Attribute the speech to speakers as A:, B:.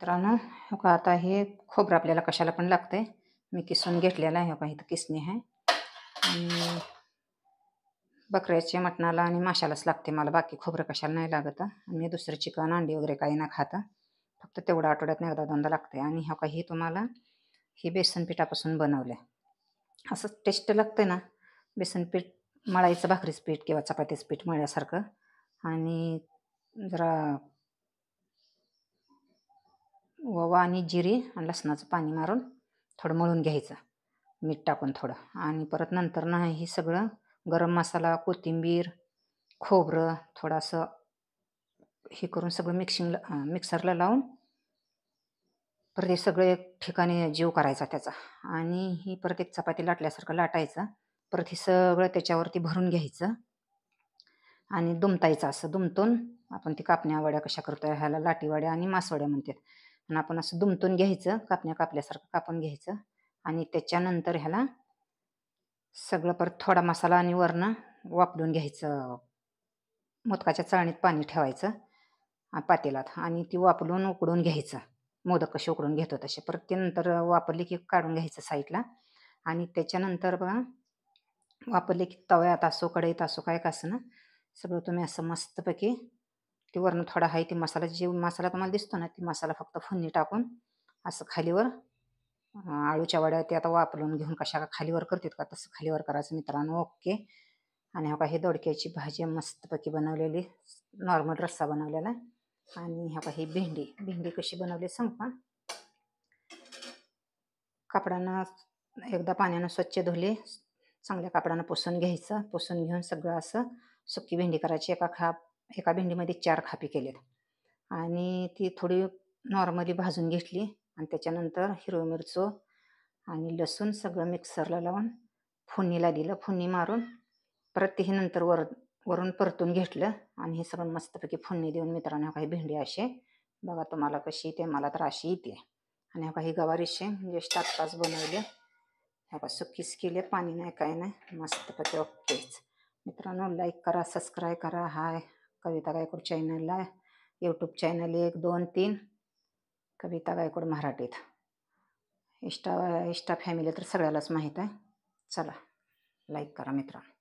A: मित्रांनो, हो का आता हे खोबरं आपल्याला कशाला पण लागतंय. मी किसून घेतलेलं आहे. हो का इथं किसणी आहे आणि बकऱ्याच्या मटणाला आणि माशालाच लागते मला, बाकी खोबरं कशाला नाही लागत. मी दुसरं चिकन, अंडी वगैरे काही नाही खात. फक्त तेवढं आठवड्यातनं एकदा दोनदा लागते. आणि हो का ही तुम्हाला ही बेसन पिठापासून बनवलं आहे. असं टेस्ट लागतं ना, बेसन पीठ मळायचं, भाकरीचं पीठ किंवा चपातीचं पीठ मळल्यासारखं. आणि जरा ओवा आणि जिरे आणि लसणाचं पाणी मारून थोडं मळून घ्यायचं, मीठ टाकून थोडं. आणि परत नंतर ना हे सगळं गरम मसाला, कोथिंबीर, खोबरं थोडंसं हे करून सगळं मिक्सरला लावून परत हे सगळं एक ठिकाणी जीव करायचा त्याचा. आणि ही परत एक चपाती लाटल्यासारखं लाटायचं. परत हे सगळं त्याच्यावरती भरून घ्यायचं आणि दुमतायचं. असं दुमतून आपण ती कापण्या वड्या कशा करतोय, ह्याला लाटीवड्या आणि मासवड्या म्हणतात. आणि आपण असं दुमतून घ्यायचं, कापण्या कापल्यासारखं कापून घ्यायचं. आणि त्याच्यानंतर ह्याला सगळं परत थोडा मसाला आणि वरनं वापरून घ्यायचं. मोदकाच्या चाळणीत पाणी ठेवायचं पातेल्यात आणि ती वापरून उकडून घ्यायचं. मोदक कसे उकडून घेतो तसे. परत ते नंतर वापरली की काढून घ्यायचं साईडला. आणि त्याच्यानंतर बघा वापरली की तव्यात असो, कढईत असो, काय का असं ना, सगळं तुम्ही असं मस्तपैकी ते वरनं थोडा आहे ती मसाला, जे मसाला तुम्हाला दिसतो ना, ती मसाला फक्त फोडणी टाकून असं खालीवर आळूच्या वड्या ते आता वापरून घेऊन कशा खालीवर करतात का तसं खालीवर करायचं मित्रांनो. ओके. आणि हो का ही दोडक्याची भाजी मस्तपैकी बनवलेली, नॉर्मल रस्सा बनवलेला. आणि ह्या ही भेंडी भेंडी कशी बनवली सांग का. कापडानं एकदा पाण्यानं स्वच्छ धुले, चांगल्या कापडानं पुसून घ्यायचं. पुसून घेऊन सगळं असं सुकी भेंडी करायची. एका भेंडीमध्ये 4 खापी केलेत. आणि ती थोडी नॉर्मली भाजून घेतली. आणि त्याच्यानंतर हिरवी मिरची आणि लसूण सगळं मिक्सरला लावून फोडणीला दिलं. फोडणी मारून परत ते हे नंतर वरून परतून घेतलं. आणि हे सगळं मस्तपैकी फोडणी देऊन मित्रांनो काही भेंडी असे बघा, तुम्हाला कशी येते, मला तर अशी येते. आणि काही गवारी शेंग जस्ट आत्ताच बनवले. ह्या का सुकीच केले, पाणी नाही काय नाही, मस्तपैकी ओकेच. मित्रांनो लाईक करा, सबस्क्राईब करा. हाय कविता गायकवाड चॅनलला, यूट्यूब चॅनल 1 2 3 कविता गायकवाड मराठीत. इंस्टा फॅमिली तर सगळ्यालाच माहीत आहे. चला लाईक करा मित्रांनो.